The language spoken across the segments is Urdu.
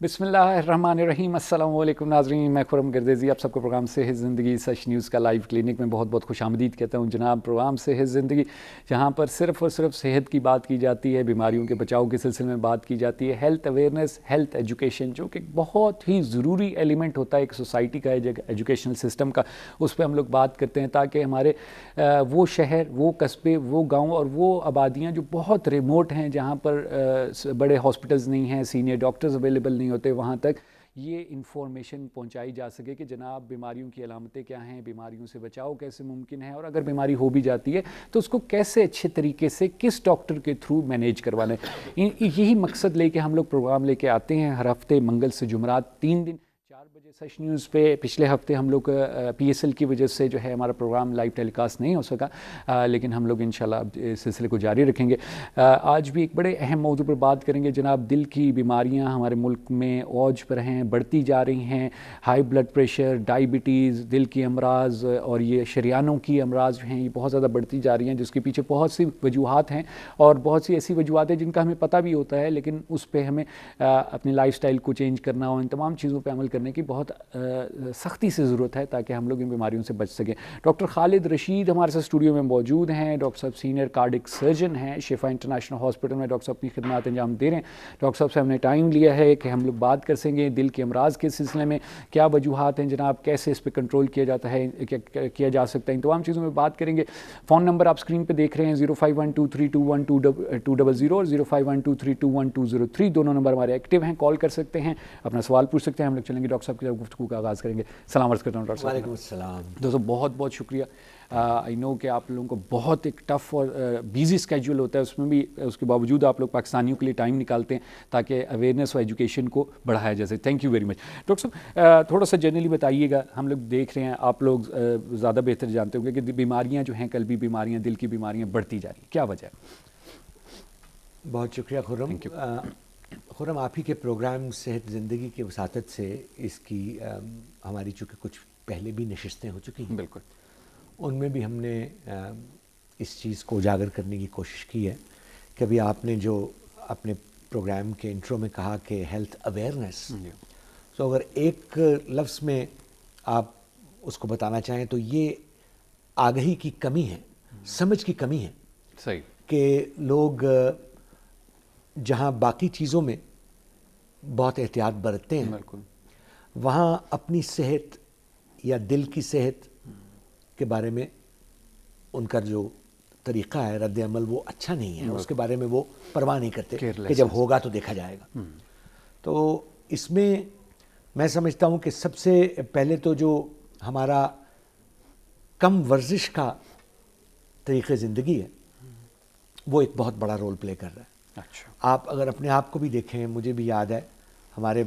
بسم اللہ الرحمن الرحیم۔ السلام علیکم ناظرین، میں خرم گردیزی آپ سب کو پروگرام صحت زندگی سچ نیوز کا لائیو کلینک میں بہت بہت خوش آمدید کہتا ہوں۔ جناب، پروگرام صحت زندگی جہاں پر صرف اور صرف صحت کی بات کی جاتی ہے، بیماریوں کے بچاؤ کے سلسلے میں بات کی جاتی ہے، ہیلتھ اویئرنیس، ہیلتھ ایجوکیشن، جو کہ بہت ہی ضروری ایلیمنٹ ہوتا ہے ایک سوسائٹی کا، ایجوکیشنل سسٹم کا، اس پہ ہم لوگ بات کرتے ہیں تاکہ ہمارے وہ شہر، وہ قصبے، وہ گاؤں اور وہ آبادیاں جو بہت ریموٹ ہیں، جہاں پر بڑے ہاسپٹلز نہیں ہیں، سینئر ڈاکٹرز اویلیبل نہیں ہوتے، وہاں تک یہ انفارمیشن پہنچائی جا سکے کہ جناب بیماریوں کی علامتیں کیا ہیں، بیماریوں سے بچاؤ کیسے ممکن ہے، اور اگر بیماری ہو بھی جاتی ہے تو اس کو کیسے اچھے طریقے سے کس ڈاکٹر کے تھرو مینیج کروانا ہے۔ یہی مقصد لے کے ہم لوگ پروگرام لے کے آتے ہیں ہر ہفتے، منگل سے جمعرات 3 دن 4 بجے سچ نیوز پہ۔ پچھلے ہفتے ہم لوگ PSL کی وجہ سے جو ہے ہمارا پروگرام لائیو ٹیلی کاسٹ نہیں ہو سکا، لیکن ہم لوگ انشاءاللہ اب اس سلسلے کو جاری رکھیں گے۔ آج بھی ایک بڑے اہم موضوع پر بات کریں گے جناب۔ دل کی بیماریاں ہمارے ملک میں اوج پر ہیں، بڑھتی جا رہی ہیں۔ ہائی بلڈ پریشر، ڈائبٹیز، دل کی امراض اور یہ شریانوں کی امراض جو ہیں یہ بہت زیادہ بڑھتی جا رہی ہیں، جس کے پیچھے بہت سی وجوہات ہیں اور بہت سی ایسی وجوہات ہیں جن کا ہمیں پتہ بھی ہوتا ہے، لیکن اس پہ ہمیں اپنی لائف سٹائل کو چینج کرنا اور ان تمام چیزوں پہ عمل کرنے کی بہت سختی سے ضرورت ہے تاکہ ہم لوگ ان بیماریوں سے بچ سکیں۔ ڈاکٹر خالد رشید ہمارے ساتھ اسٹوڈیو میں موجود ہیں۔ ڈاکٹر صاحب سینئر کارڈک سرجن ہیں، شفا انٹرنیشنل ہاسپٹل میں ڈاکٹر صاحب اپنی خدمات انجام دے رہے ہیں۔ ڈاکٹر صاحب سے ہم نے ٹائم لیا ہے کہ ہم لوگ بات کر سکیں دل کے امراض کے سلسلے میں کیا وجوہات ہیں جناب، کیسے اس پہ کنٹرول کیا جاتا ہے، کیا جا سکتا ہے، ان تمام چیزوں میں بات کریں گے۔ فون نمبر آپ اسکرین پہ دیکھ رہے ہیں 0512321200 اور 0512321203، دونوں نمبر ہمارے ایکٹیو ہیں، کال کر سکتے ہیں، اپنا سوال پوچھ سکتے ہیں۔ ہم لوگ چلیں گے ڈاکٹر صاحب کی گفتگو کا آغاز کریں گے۔ سلام عرض کرتا ہوں ڈاکٹر صاحب۔ وعلیکم السلام۔ دوستو بہت بہت شکریہ۔ آئی نو کہ آپ لوگوں کو بہت ایک ٹف اور بیزی اسکیجول ہوتا ہے، اس میں بھی اس کے باوجود آپ لوگ پاکستانیوں کے لیے ٹائم نکالتے ہیں تاکہ اویئرنیس اور ایجوکیشن کو بڑھایا جا سکے۔ Thank you very much. Doctor صاحب تھوڑا سا جنرلی بتائیے گا، ہم لوگ دیکھ رہے ہیں، آپ لوگ زیادہ بہتر جانتے ہوں گے کہ بیماریاں جو ہیں، قلبی بیماریاں، دل کی بیماریاں بڑھتی جا رہی ہیں، کیا وجہ ہے؟ بہت شکریہ خرم۔ خرم، آپ ہی کے پروگرام صحت زندگی کے وساطت سے اس کی ہماری چونکہ کچھ پہلے بھی نشستیں ہو چکی ہیں، بالکل، ان میں بھی ہم نے اس چیز کو اجاگر کرنے کی کوشش کی ہے کہ ابھی آپ نے جو اپنے پروگرام کے انٹرو میں کہا کہ ہیلتھ اویئرنیس، تو اگر ایک لفظ میں آپ اس کو بتانا چاہیں تو یہ آگہی کی کمی ہے، سمجھ کی کمی ہے۔ صحیح کہ لوگ جہاں باقی چیزوں میں بہت احتیاط برتتے ہیں، بالکل، وہاں اپنی صحت یا دل کی صحت کے بارے میں ان کا جو طریقہ ہے رد عمل وہ اچھا نہیں ہے، اس کے بارے میں وہ پرواہ نہیں کرتے کہ جب ہوگا تو دیکھا جائے گا۔ تو اس میں سمجھتا ہوں کہ سب سے پہلے تو جو ہمارا کم ورزش کا طریقہ زندگی ہے وہ ایک بہت بڑا رول پلے کر رہا ہے۔ اچھا، آپ اگر اپنے آپ کو بھی دیکھیں، مجھے بھی یاد ہے ہمارے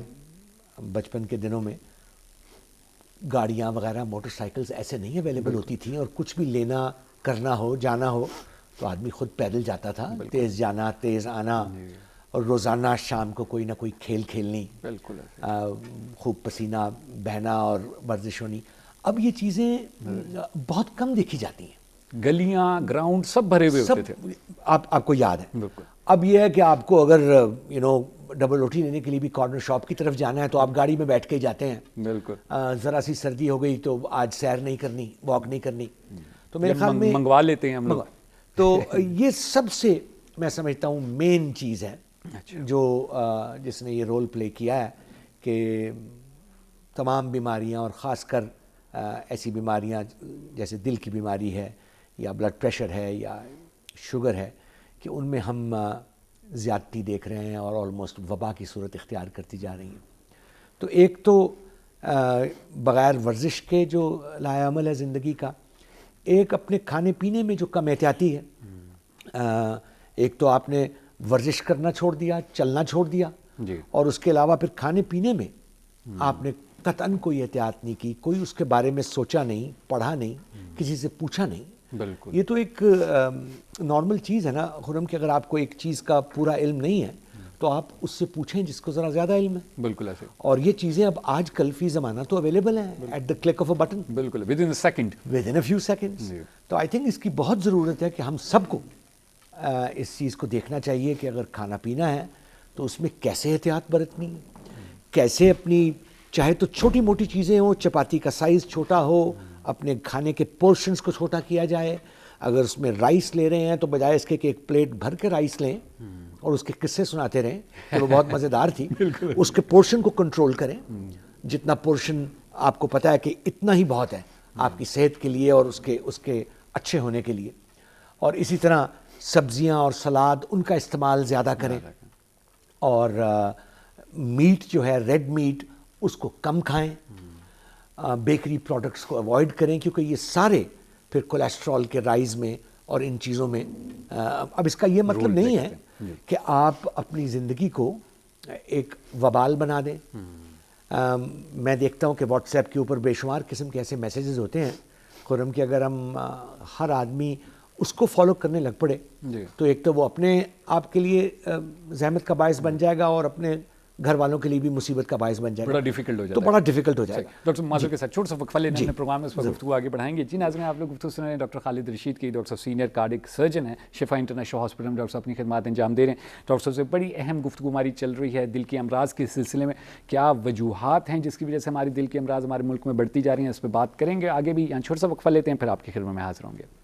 بچپن کے دنوں میں گاڑیاں وغیرہ، موٹر سائیکلز ایسے نہیں اویلیبل ہوتی تھیں، اور کچھ بھی لینا کرنا ہو، جانا ہو تو آدمی خود پیدل جاتا تھا، تیز جانا تیز آنا، اور روزانہ شام کو کوئی نہ کوئی کھیل کھیلنی، بالکل، خوب پسینہ بہنا اور ورزش ہونی۔ اب یہ چیزیں بہت کم دیکھی جاتی ہیں۔ گلیاں، گراؤنڈ سب بھرے ہوئے ہوتے تھے، آپ کو یاد ہے۔ بالکل۔ اب یہ ہے کہ آپ کو اگر ڈبل روٹی لینے کے لیے بھی کارنر شاپ کی طرف جانا ہے تو آپ گاڑی میں بیٹھ کے ہی جاتے ہیں۔ بالکل، ذرا سی سردی ہو گئی تو آج سیر نہیں کرنی، واک نہیں کرنی، تو میرے خیال میں منگوا لیتے ہیں ہم لوگ۔ تو یہ سب سے میں سمجھتا ہوں مین چیز ہے جو جس نے یہ رول پلے کیا ہے کہ تمام بیماریاں، اور خاص کر ایسی بیماریاں جیسے دل کی بیماری ہے یا بلڈ پریشر ہے یا شوگر ہے، کہ ان میں ہم زیادتی دیکھ رہے ہیں اور آلموسٹ وبا کی صورت اختیار کرتی جا رہی ہیں۔ تو ایک تو بغیر ورزش کے جو لائحہ عمل ہے زندگی کا، ایک اپنے کھانے پینے میں جو کم احتیاطی ہے، ایک تو آپ نے ورزش کرنا چھوڑ دیا، چلنا چھوڑ دیا، اور اس کے علاوہ پھر کھانے پینے میں آپ نے قطعاً کوئی احتیاط نہیں کی، کوئی اس کے بارے میں سوچا نہیں، پڑھا نہیں، کسی سے پوچھا نہیں۔ بالکل، یہ تو ایک نارمل چیز ہے نا خرم، کہ اگر آپ کو ایک چیز کا پورا علم نہیں ہے تو آپ اس سے پوچھیں جس کو ذرا زیادہ علم ہے۔ بالکل ایسے، اور یہ چیزیں اب آج کل فی زمانہ تو اویلیبل ہیں at the click of a button, بالکل، within a second, within a few seconds. تو آئی تھنک اس کی بہت ضرورت ہے کہ ہم سب کو اس چیز کو دیکھنا چاہیے کہ اگر کھانا پینا ہے تو اس میں کیسے احتیاط برتنی ہے، کیسے اپنی چاہے تو چھوٹی موٹی چیزیں ہوں, چپاتی کا سائز چھوٹا ہو, اپنے کھانے کے پورشنز کو چھوٹا کیا جائے. اگر اس میں رائس لے رہے ہیں تو بجائے اس کے کہ ایک پلیٹ بھر کے رائس لیں اور اس کے قصے سناتے رہیں کہ وہ بہت مزیدار تھی, اس کے پورشن کو کنٹرول کریں. جتنا پورشن آپ کو پتہ ہے کہ اتنا ہی بہت ہے آپ کی صحت کے لیے اور اس کے اچھے ہونے کے لیے. اور اسی طرح سبزیاں اور سلاد ان کا استعمال زیادہ کریں, اور میٹ جو ہے ریڈ میٹ اس کو کم کھائیں, بیکری پروڈکٹس کو اوائڈ کریں, کیونکہ یہ سارے پھر کولیسٹرول کے رائز میں اور ان چیزوں میں. اب اس کا یہ مطلب نہیں ہے کہ آپ اپنی زندگی کو ایک وبال بنا دیں. میں دیکھتا ہوں کہ واٹس ایپ کے اوپر بے شمار قسم کے ایسے میسیجز ہوتے ہیں خرم کہ اگر ہم ہر آدمی اس کو فالو کرنے لگ پڑے تو ایک تو وہ اپنے آپ کے لیے زحمت کا باعث بن جائے گا اور اپنے گھر والوں کے لیے بھی مصیبت کا باعث بن جائے گا, بڑا ڈیفیکلٹ ہو جائے گا, تو بڑا ڈیفیکلٹ ہو جائے گا. ڈاکٹر معذر کے ساتھ چھوٹا سا وقفہ لینے اپنے پروگرام میں اس پر گفتگو آگے بڑھائیں گے. جی ناظرین, آپ لوگ گفتگو سن رہے ہیں ڈاکٹر خالد رشید کی. ڈاکٹر صاحب سینئر کارڈک سرجن ہیں شفا انٹرنیشنل ہاسپٹل میں. ڈاکٹر صاحب اپنی خدمات انجام دے رہے ہیں. ڈاکٹر صاحب سے بڑی اہم گفتگو ہماری چل رہی ہے دل کے امراض کے سلسلے میں. کیا وجوہات ہیں جس کی وجہ سے ہماری دل کے امراض ہمارے ملک میں بڑھتی جا رہی ہیں, اس پہ بات کریں گے آگے بھی. یہاں چھوٹا سا وقفہ لیتے ہیں, پھر آپ کی خدمت میں حاضر ہوں گے.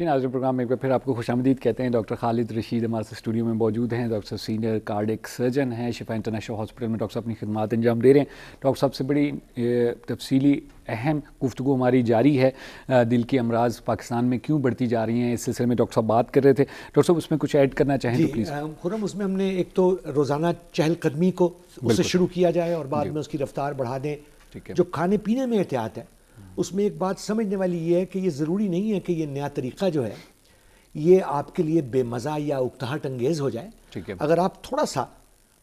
ناظرین, پروگرام میں ایک بار پھر آپ کو خوش آمدید کہتے ہیں. ڈاکٹر خالد رشید ہمارے ساتھ اسٹوڈیو میں موجود ہیں. ڈاکٹر صاحب سینئر کارڈک سرجن ہیں شفا انٹرنیشنل ہاسپٹل میں. ڈاکٹر صاحب اپنی خدمات انجام دے رہے ہیں. ڈاکٹر صاحب سے بڑی تفصیلی اہم گفتگو ہماری جاری ہے. دل کے امراض پاکستان میں کیوں بڑھتی جا رہی ہیں, اس سلسلے میں ڈاکٹر صاحب بات کر رہے تھے. ڈاکٹر صاحب اس میں کچھ ایڈ کرنا چاہیں تو پلیز. خرم, اس میں ہم نے ایک تو روزانہ چہل قدمی کو اس سے شروع کیا جائے اور بعد میں اس کی رفتار بڑھا دیں. جو کھانے پینے میں احتیاط ہے اس میں ایک بات سمجھنے والی یہ ہے کہ یہ ضروری نہیں ہے کہ یہ نیا طریقہ جو ہے یہ آپ کے لیے بے مزہ یا اکتاہٹ انگیز ہو جائے. اگر آپ تھوڑا سا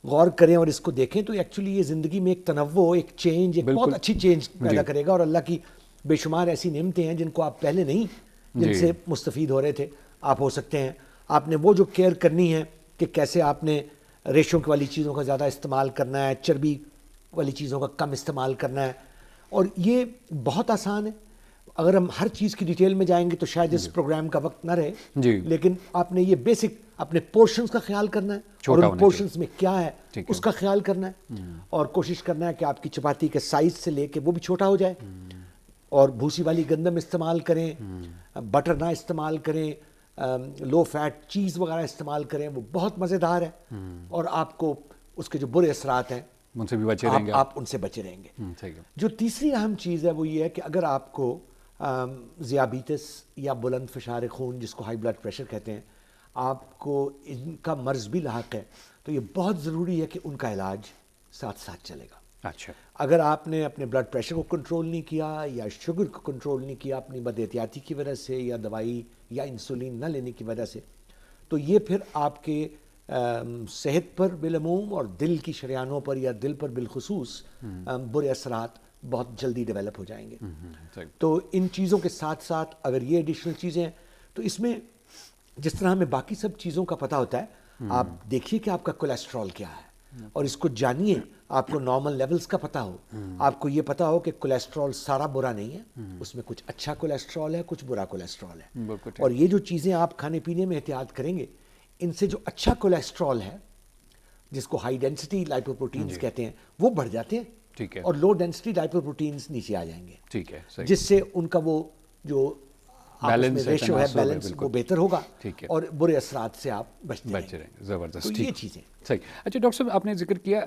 غور کریں اور اس کو دیکھیں تو ایکچولی یہ زندگی میں ایک تنوع, ایک چینج, ایک بہت اچھی چینج پیدا کرے گا. اور اللہ کی بے شمار ایسی نعمتیں ہیں جن کو آپ پہلے نہیں, جن سے مستفید ہو رہے تھے, آپ ہو سکتے ہیں. آپ نے وہ جو کیئر کرنی ہے کہ کیسے آپ نے ریشوں والی چیزوں کا زیادہ استعمال کرنا ہے, چربی والی چیزوں کا کم استعمال کرنا ہے, اور یہ بہت آسان ہے. اگر ہم ہر چیز کی ڈیٹیل میں جائیں گے تو شاید اس پروگرام کا وقت نہ رہے, لیکن آپ نے یہ بیسک اپنے پورشنز کا خیال کرنا ہے اور ان پورشنز میں کیا ہے اس کا خیال کرنا ہے, اور کوشش کرنا ہے کہ آپ کی چپاتی کے سائز سے لے کے وہ بھی چھوٹا ہو جائے, اور بھوسی والی گندم استعمال کریں, بٹر نہ استعمال کریں, لو فیٹ چیز وغیرہ استعمال کریں, وہ بہت مزیدار ہے اور آپ کو اس کے جو برے اثرات ہیں ان سے بھی بچے رہیں گے, آپ ان سے بچے رہیں گے. جو تیسری اہم چیز ہے وہ یہ ہے کہ اگر آپ کو ذیابیطس یا بلند فشار خون جس کو ہائی بلڈ پریشر کہتے ہیں, آپ کو ان کا مرض بھی لاحق ہے, تو یہ بہت ضروری ہے کہ ان کا علاج ساتھ ساتھ چلے گا. اچھا, اگر آپ نے اپنے بلڈ پریشر کو کنٹرول نہیں کیا یا شوگر کو کنٹرول نہیں کیا اپنی بد احتیاطی کی وجہ سے یا دوائی یا انسولین نہ لینے کی وجہ سے, تو یہ پھر آپ کے صحت پر بالعموم اور دل کی شریانوں پر یا دل پر بالخصوص برے اثرات بہت جلدی ڈیولپ ہو جائیں گے. تو ان چیزوں کے ساتھ ساتھ اگر یہ ایڈیشنل چیزیں ہیں تو اس میں جس طرح ہمیں باقی سب چیزوں کا پتہ ہوتا ہے, آپ دیکھیے کہ آپ کا کولیسٹرول کیا ہے اور اس کو جانیے, آپ کو نارمل لیولز کا پتہ ہو, آپ کو یہ پتہ ہو کہ کولیسٹرول سارا برا نہیں ہے, اس میں کچھ اچھا کولیسٹرول ہے, کچھ برا کولیسٹرول ہے. اور یہ جو چیزیں آپ کھانے پینے میں احتیاط کریں گے, ان سے جو اچھا کولیسٹرول ہے جس کو ہائی ڈینسٹی لائپوپروٹینز کہتے ہیں وہ بڑھ جاتے ہیں, اور لو ڈینسٹی لائپوپروٹینز نیچے آ جائیں گے, جس سے ان کا وہ جو ریشو ہے بیلنس وہ بہتر ہوگا اور برے اثرات سے آپ بچتے رہیں گے. زبردست, یہ چیزیں صحیح. اچھا ڈاکٹر صاحب, آپ نے ذکر کیا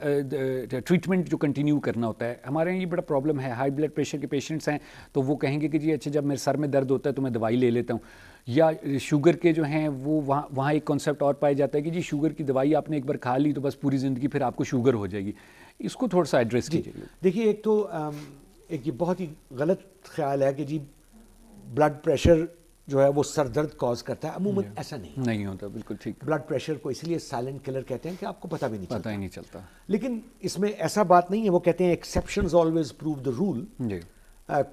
ٹریٹمنٹ جو کنٹینیو کرنا ہوتا ہے. ہمارے یہاں یہ بڑا پرابلم ہے, ہائی بلڈ پریشر کے پیشنٹس ہیں تو وہ کہیں گے کہ جی اچھا جب میرے سر میں درد ہوتا ہے تو میں دوائی لے لیتا ہوں, یا شوگر کے جو ہیں وہ وہاں ایک کانسیپٹ اور پایا جاتا ہے کہ جی شوگر کی دوائی آپ نے ایک بار کھا لی تو بس پوری زندگی پھر آپ کو شوگر ہو جائے گی. اس کو تھوڑا سا ایڈریس کیجیے. دیکھیے, ایک یہ بہت ہی غلط خیال ہے کہ جی بلڈ پریشر جو ہے وہ سر درد کاز کرتا ہے. عموماً ایسا نہیں ہوتا. بالکل ٹھیک. بلڈ پریشر کو اس لیے سائلنٹ کلر کہتے ہیں کہ آپ کو پتہ بھی نہیں چلتا. لیکن اس میں ایسا بات نہیں ہے. وہ کہتے ہیں exceptions always prove the rule. جی.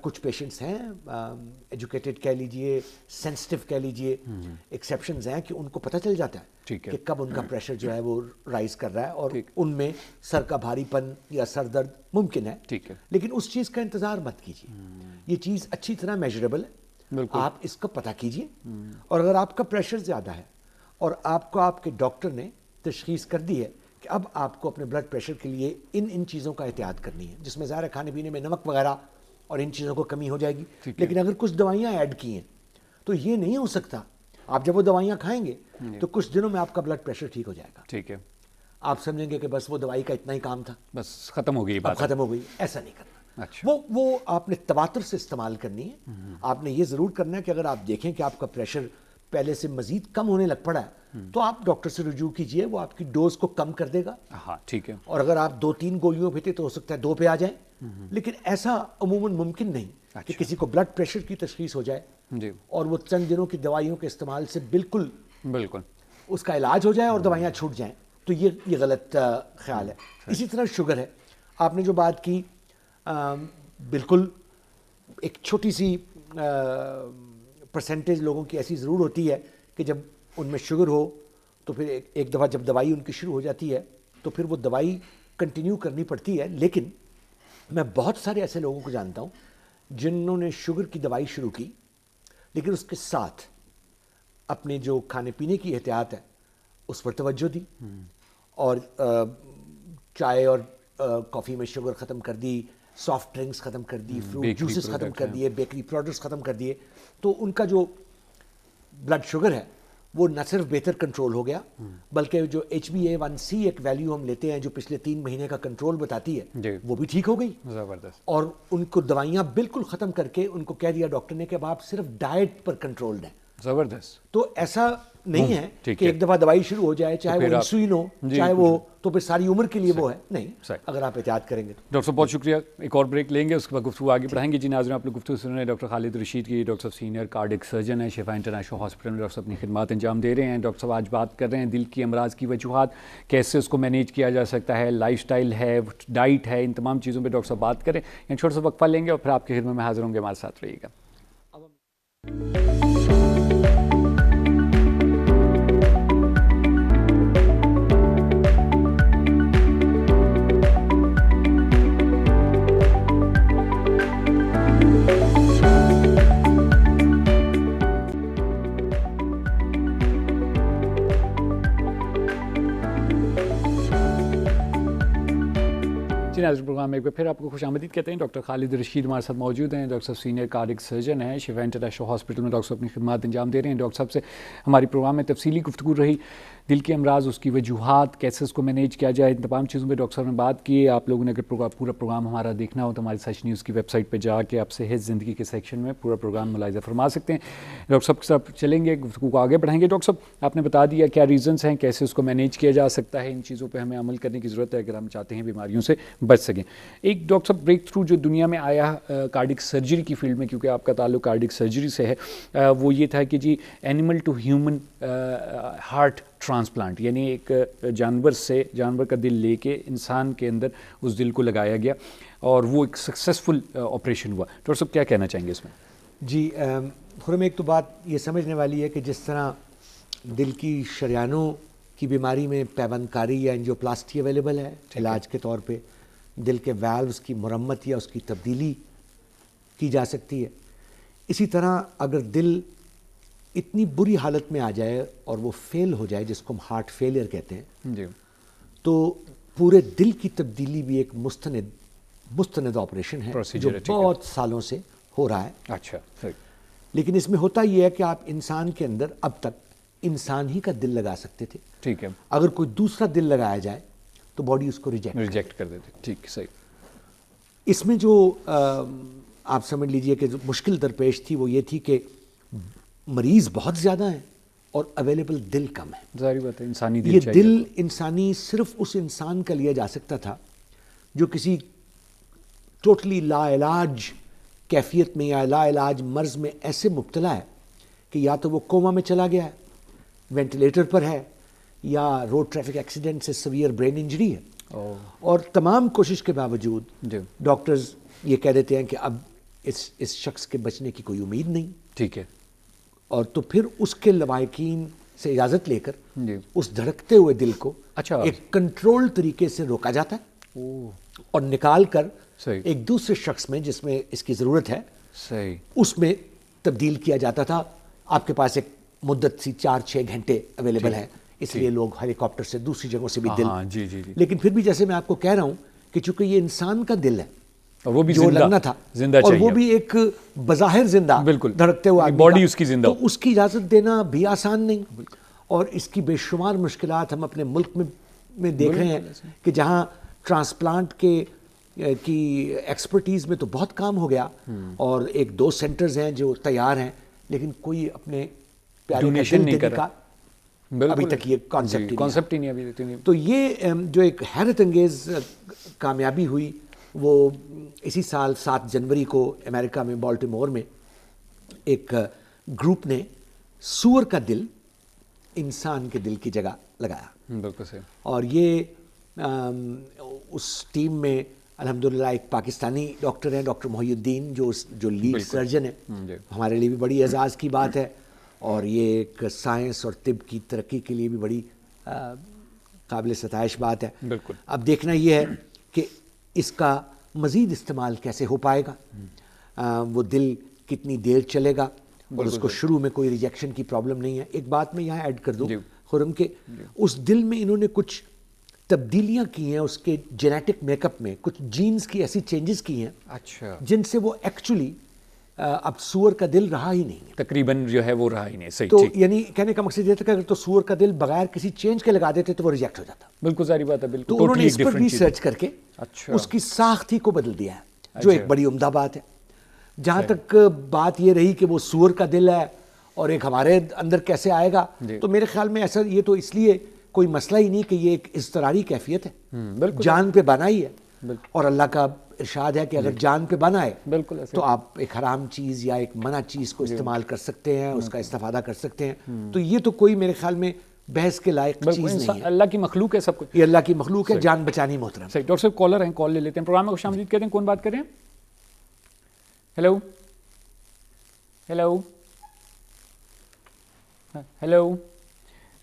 کچھ پیشنٹس ہیں ایجوکیٹڈ کہہ لیجئے, سینسٹیو کہہ لیجئے, ایکسیپشنز ہیں کہ ان کو پتہ چل جاتا ہے کہ کب ان کا پریشر جو ہے وہ رائز کر رہا ہے, اور ان میں سر کا بھاری پن یا سر درد ممکن ہے. لیکن اس چیز کا انتظار مت کیجیے. یہ چیز اچھی طرح میجریبل ہے. آپ اس کا پتہ کیجئے, اور اگر آپ کا پریشر زیادہ ہے اور آپ کو آپ کے ڈاکٹر نے تشخیص کر دی ہے کہ اب آپ کو اپنے بلڈ پریشر کے لیے ان چیزوں کا احتیاط کرنی ہے, جس میں ظاہر ہے کھانے پینے میں نمک وغیرہ اور ان چیزوں کو کمی ہو جائے گی. لیکن اگر کچھ دوائیاں ایڈ کی ہیں تو یہ نہیں ہو سکتا. آپ جب وہ دوائیاں کھائیں گے تو کچھ دنوں میں آپ کا بلڈ پریشر ٹھیک ہو جائے گا. ٹھیک ہے. آپ سمجھیں گے کہ بس وہ دوائی کا اتنا ہی کام تھا, بس ختم ہو گئی بات, ختم ہو گئی. ایسا نہیں کرنا. وہ آپ نے تواتر سے استعمال کرنی ہے. آپ نے یہ ضرور کرنا ہے کہ اگر آپ دیکھیں کہ آپ کا پریشر پہلے سے مزید کم ہونے لگ پڑا ہے تو آپ ڈاکٹر سے رجوع کیجئے. وہ آپ کی ڈوز کو کم کر دے گا. ہاں ٹھیک ہے. اور اگر آپ 2-3 گولیوں پہ تھے تو ہو سکتا ہے 2 پہ آ جائیں. لیکن ایسا عموماً ممکن نہیں کہ کسی کو بلڈ پریشر کی تشخیص ہو جائے اور وہ چند دنوں کی دوائیوں کے استعمال سے بالکل اس کا علاج ہو جائے اور دوائیاں چھوٹ جائیں. تو یہ غلط خیال ہے. اسی طرح شوگر ہے. آپ نے جو بات کی, بالکل ایک چھوٹی سی پرسنٹیج لوگوں کی ایسی ضرور ہوتی ہے کہ جب ان میں شوگر ہو تو پھر ایک دفعہ جب دوائی ان کی شروع ہو جاتی ہے تو پھر وہ دوائی کنٹینیو کرنی پڑتی ہے. لیکن میں بہت سارے ایسے لوگوں کو جانتا ہوں جنہوں نے شوگر کی دوائی شروع کی, لیکن اس کے ساتھ اپنے جو کھانے پینے کی احتیاط ہے اس پر توجہ دی, اور چائے اور کافی میں شوگر ختم کر دی, سافٹ ڈرنکس ختم کر دی, فروٹ جوسز ختم کر دیے, بیکری پروڈکٹس ختم کر دیے. تو ان کا جو بلڈ شوگر ہے وہ نہ صرف بہتر کنٹرول ہو گیا, بلکہ جو HbA1c ایک ویلیو ہم لیتے ہیں جو پچھلے 3 مہینے کا کنٹرول بتاتی ہے وہ بھی ٹھیک ہو گئی. زبردست. اور ان کو دوائیاں بالکل ختم کر کے ان کو کہہ دیا ڈاکٹر نے کہ اب آپ صرف ڈائٹ پر کنٹرولڈ ہیں. زبردست. تو ایسا نہیں ہے کہ ایک دفعہ دوائی شروع ہو جائے, چاہے وہ انسولین ہو چاہے وہ, تو پھر ساری عمر کے لیے وہ ہے نہیں, اگر آپ احتیاط کریں گے. ڈاکٹر صاحب بہت شکریہ. ایک اور بریک لیں گے, اس کے بعد گفتگو آگے بڑھائیں گے. جی ناظرین, آپ لوگ گفتگو سن رہے ہیں ڈاکٹر خالد رشید کی. ڈاکٹر صاحب سینئر کارڈک سرجن ہیں شفا انٹرنیشنل ہاسپٹل میں. ڈاکٹر صاحب اپنی خدمات انجام دے رہے ہیں. ڈاکٹر صاحب آج بات کر رہے ہیں دل کی امراض کی وجوہات, کیسے اس کو مینیج کیا جا سکتا ہے, لائف سٹائل ہے, ڈائٹ ہے, ان تمام چیزوں پہ ڈاکٹر صاحب بات کریں. یعنی چھوٹا سا وقفہ لیں گے اور پھر آپ کی خدمت میں حاضر ہوں گے. ہمارے ساتھ رہیے گا. پروگرام میں ایک بار پھر آپ کو خوش آمدید کہتے ہیں. ڈاکٹر خالد رشید ہمارے ساتھ موجود ہیں. ڈاکٹر صاحب سینئر کارڈک سرجن ہیں شفا انٹرنیشنل ہاسپٹل میں. ڈاکٹر صاحب اپنی خدمات انجام دے رہے ہیں. ڈاکٹر صاحب سے ہماری پروگرام میں تفصیلی گفتگو رہی. دل کے امراض, اس کی وجوہات, کیسے اس کو مینیج کیا جائے, ان تمام چیزوں پہ ڈاکٹر صاحب نے بات کی ہے. آپ لوگوں نے اگر پورا پروگرام ہمارا دیکھنا ہو تو ہماری سچ نیوز کی ویب سائٹ پہ جا کے آپ صحت زندگی کے سیکشن میں پورا پروگرام ملاحظہ فرما سکتے ہیں. ڈاکٹر صاحب کے ساتھ چلیں گے, گفتگو کو آگے بڑھائیں گے. ڈاکٹر صاحب آپ نے بتا دیا کیا ریزنس ہیں, کیسے اس کو مینیج کیا جا سکتا ہے. ان چیزوں پہ ہمیں عمل کرنے کی ضرورت ہے اگر ہم چاہتے ہیں بیماریوں سے بچ سکیں. ایک ڈاکٹر صاحب بریک تھرو جو دنیا میں آیا کارڈک سرجری کی فیلڈ میں, کیونکہ آپ کا تعلق کارڈک سرجری سے ہے, وہ یہ تھا کہ جی animal to human heart transplant, یعنی ایک جانور کا دل لے کے انسان کے اندر اس دل کو لگایا گیا اور وہ ایک سکسیسفل آپریشن ہوا. ڈاکٹر صاحب کیا کہنا چاہیں گے اس میں؟ جی خرم, ایک تو بات یہ سمجھنے والی ہے کہ جس طرح دل کی شریانوں کی بیماری میں پیوند کاری یا انجیوپلاسٹی اویلیبل ہے علاج کے طور پہ, دل کے ویلوز کی مرمت یا اس کی تبدیلی کی جا سکتی ہے. اسی طرح اگر دل اتنی بری حالت میں آ جائے اور وہ فیل ہو جائے, جس کو ہم ہارٹ فیلئر کہتے ہیں, جی, تو پورے دل کی تبدیلی بھی ایک مستند آپریشن ہے جو بہت سالوں سے ہو رہا ہے. اچھا, لیکن اس میں ہوتا یہ ہے کہ آپ انسان کے اندر اب تک انسان ہی کا دل لگا سکتے تھے. ٹھیک ہے. اگر کوئی دوسرا دل لگایا جائے تو باڈی اس کو ریجیکٹ کر دیتے. ٹھیک, صحیح. اس میں جو آپ سمجھ لیجئے کہ جو مشکل درپیش تھی وہ یہ تھی کہ مریض بہت زیادہ ہیں اور اویلیبل دل کم ہے. ظاہری بات ہے, انسانی دل یہ چاہیے. دل انسانی صرف اس انسان کا لیا جا سکتا تھا جو کسی ٹوٹلی لا علاج کیفیت میں یا لا علاج مرض میں ایسے مبتلا ہے کہ یا تو وہ کوما میں چلا گیا ہے, وینٹیلیٹر پر ہے, یا روڈ ٹریفک ایکسیڈنٹ سے سیویئر برین انجری ہے. اور تمام کوشش کے باوجود ڈاکٹرز یہ کہہ دیتے ہیں کہ اب اس شخص کے بچنے کی کوئی امید نہیں. ٹھیک ہے. اور تو پھر اس کے لواحقین سے اجازت لے کر اس دھڑکتے ہوئے دل کو ایک کنٹرول طریقے سے روکا جاتا ہے اور نکال کر ایک دوسرے شخص میں جس میں اس کی ضرورت ہے اس میں تبدیل کیا جاتا تھا. آپ کے پاس ایک مدت سی 4-6 گھنٹے اویلیبل ہے, اس لیے لوگ ہیلی کاپٹر سے دوسری جگہوں سے بھی دل. لیکن پھر بھی جیسے میں آپ کو کہہ رہا ہوں کہ چونکہ یہ انسان کا دل ہے وہ بھی جو لگنا تھا, اور وہ بھی ایک بظاہر زندہ دھڑکتے ہوئے باڈی اس کی زندہ, تو اس کی اجازت دینا بھی آسان نہیں. اور اس کی بے شمار مشکلات ہم اپنے ملک میں دیکھ رہے ہیں کہ جہاں ٹرانسپلانٹ کی ایکسپرٹیز میں تو بہت کام ہو گیا, اور 1-2 سینٹرز ہیں جو تیار ہیں, لیکن کوئی اپنے پیارے کا دل دینے کا ابھی تک یہ کانسیپٹ ہی نہیں. تو یہ جو ایک حیرت انگیز کامیابی ہوئی وہ اسی سال 7 جنوری کو امریکہ میں بالٹیمور میں ایک گروپ نے سور کا دل انسان کے دل کی جگہ لگایا. بالکل صحیح. اور یہ اس ٹیم میں الحمدللہ ایک پاکستانی ڈاکٹر ہیں, ڈاکٹر محی الدین, جو لیڈ سرجن ہے. ہمارے لیے بھی بڑی اعزاز کی بات ہے, اور یہ ایک سائنس اور طب کی ترقی کے لیے بھی بڑی قابل ستائش بات ہے. بالکل. اب دیکھنا یہ ہے کہ اس کا مزید استعمال کیسے ہو پائے گا, وہ دل کتنی دیر چلے گا, اور اس کو شروع میں کوئی ریجیکشن کی پرابلم نہیں ہے. ایک بات میں یہاں ایڈ کر دوں خرم کہ اس دل میں انہوں نے کچھ تبدیلیاں کی ہیں, اس کے جینیٹک میک اپ میں کچھ جینز کی ایسی چینجز کی ہیں جن سے وہ ایکچولی اب سور کا دل رہا ہی نہیں ہے, تقریباً جو ہے وہ رہا ہی نہیں. صحیح. تو یعنی کہنے کا مقصد یہ تھا کہ اگر تو سور کا دل بغیر کسی چینج کے لگا دیتے تو وہ ریجیکٹ ہو جاتا. بالکل ظاہری بات ہے. بالکل. تو انہوں نے اس پر ریسرچ کر کے اس کی ساخت ہی کو بدل دیا ہے, جو ایک بڑی عمدہ بات ہے. جہاں تک بات یہ رہی کہ وہ سور کا دل ہے اور ایک ہمارے اندر کیسے آئے گا, تو میرے خیال میں ایسا یہ تو اس لیے کوئی مسئلہ ہی نہیں کہ یہ ایک اضطراری کیفیت ہے, جان پہ بنا ہی ہے. اور اللہ کا ارشاد ہے کہ اگر جان پہ بنا ہے تو آپ ایک حرام چیز یا ایک منع چیز کو استعمال کر سکتے ہیں, اس کا استفادہ کر سکتے ہیں. تو یہ تو کوئی میرے خیال میں بحث کے لائق چیز نہیں ہے. اللہ کی مخلوق ہے سب کچھ, یہ اللہ کی مخلوق ہے, جان بچانی محترم. صحیح. ڈاکٹر صاحب کالر ہیں, کال لے لیتے ہیں. پروگرام میں خوش آمدید کہتے ہیں. کون بات کر رہے ہیں؟ Hello hello hello.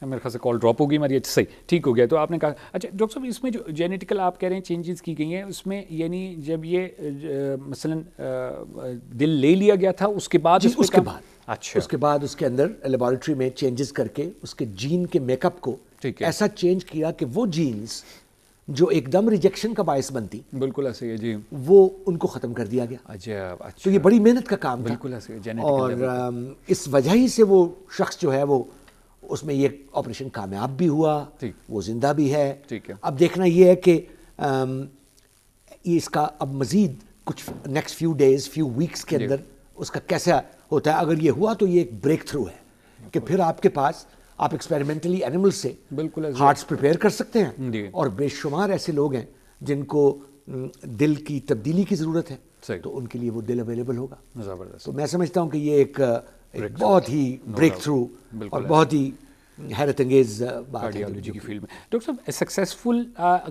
میرے خیال سے کال ڈراپ ہو گئی ہماری. صحیح, ٹھیک ہو گیا. تو آپ نے کہا اچھا ڈاکٹر صاحب اس میں جو جینیٹیکل آپ کہہ رہے ہیں چینجز کی گئی ہیں, اس میں یعنی جب یہ مثلاً دل لے لیا گیا تھا اس کے بعد اس کے بعد اچھا اس کے بعد اس کے اندر لیبارٹری میں چینجز کر کے اس کے جین کے میک اپ کو ایسا چینج کیا کہ وہ جینز جو ایک دم ریجیکشن کا باعث بنتی, بالکل ایسے ہے جی, وہ ان کو ختم کر دیا گیا. اچھا. تو یہ بڑی محنت کا کام تھا. بالکل ایسے ہے. اور اس وجہ ہی سے وہ شخص جو ہے وہ اس میں یہ آپریشن کامیاب بھی ہوا, وہ زندہ بھی ہے. اب دیکھنا یہ ہے کہ اس کا اب مزید کچھ next few days few weeks کے اندر اس کا کیسا ہوتا ہے. اگر یہ ہوا تو یہ ایک بریک تھرو ہے کہ پھر آپ کے پاس آپ ایکسپیریمنٹلی اینیمل سے ہارٹس پریپیئر کر سکتے ہیں, اور بے شمار ایسے لوگ ہیں جن کو دل کی تبدیلی کی ضرورت ہے, تو ان کے لیے وہ دل اویلیبل ہوگا. تو میں سمجھتا ہوں کہ یہ ایک بہت ہی بریک تھرو اور بہت ہی حیرت انگیز بات ہے کارڈیالوجی کی فیلڈ میں. ڈاکٹر صاحب سکسیزفل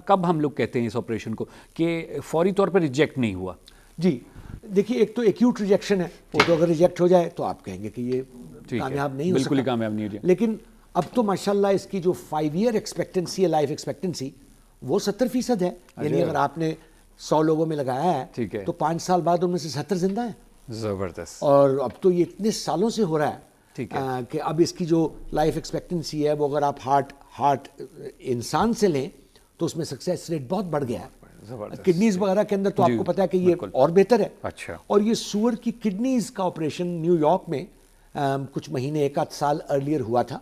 کب ہم لوگ کہتے ہیں اس آپریشن کو کہ فوری طور پر ریجیکٹ نہیں ہوا؟ جی دیکھیے, ایک تو ایکیوٹ ریجیکشن ہے, وہ تو اگر ریجیکٹ ہو جائے تو آپ کہیں گے کہ یہ کامیاب نہیں ہو سکا, بالکل ہی کامیاب نہیں ہو جائے. لیکن اب تو ماشاءاللہ اس کی جو 5 ایئر ایکسپیکٹنسی ہے, لائف ایکسپیکٹنسی, وہ 70% ہے. یعنی اگر آپ نے 100 لوگوں میں لگایا ہے تو 5 سال بعد ان میں سے 70 زندہ ہیں. زبردست. اور اب تو یہ اتنے سالوں سے ہو رہا ہے کہ اب اس کی جو لائف ایکسپیکٹنسی ہے وہ اگر آپ ہارٹ انسان سے لیں تو اس میں سکسیس ریٹ بہت بڑھ گیا ہے. کڈنیز وغیرہ کے اندر تو آپ کو پتا ہے کہ یہ اور بہتر ہے. اور یہ سور کی کڈنیز کا آپریشن نیو یارک میں کچھ مہینے 1 سال ارلیئر ہوا تھا,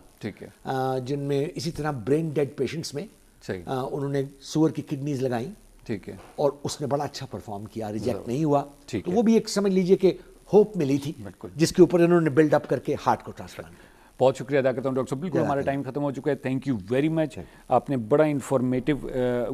جن میں اسی طرح برین ڈیڈ پیشنٹس میں انہوں نے سور کی کڈنیز لگائیں, اور اس نے بڑا اچھا پرفارم کیا, ریجیکٹ نہیں ہوا. تو وہ بھی ایک سمجھ لیجئے کہ ہوپ ملی تھی جس کے اوپر انہوں نے بلڈ اپ کر کے ہارٹ کو ٹرانسپلانٹ کیا. بہت شکریہ ادا کرتا ہوں ڈاکٹر صاحب. بالکل ہمارا ٹائم ختم ہو چکا ہے. Thank you very much. آپ نے بڑا انفارمیٹیو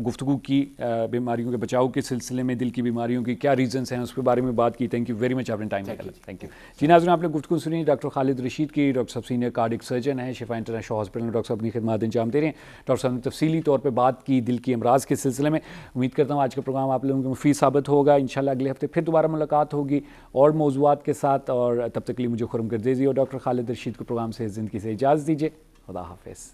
گفتگو کی بیماریوں کے بچاؤ کے سلسلے میں, دل کی بیماریوں کی کیا ریزنس ہیں اس کے بارے میں بات کی. تھینک یو ویری مچ, آپ نے ٹائم نکالا. Thank you. جی ناظرین, آپ نے گفتگو سنی ڈاکٹر خالد رشید کی. ڈاکٹر صاحب سینئر کارڈک سرجن ہیں شفا انٹرنیشنل ہاسپٹل میں. ڈاکٹر صاحب اپنی خدمات انجام دے رہے ہیں. ڈاکٹر صاحب نے تفصیلی طور پہ بات کی دل کی امراض کے سلسلے میں. امید کرتا ہوں آج کا پروگرام آپ لوگوں کو مفید ثابت ہوگا. انشاءاللہ اگلے ہفتے پھر دوبارہ ملاقات ہوگی اور موضوعات کے ساتھ, اور تب تک کے لیے مجھے خرم گردیزی اور ڈاکٹر خالد رشید کو پروگرام سے زندگی سے اجازت دیجیے. خدا حافظ.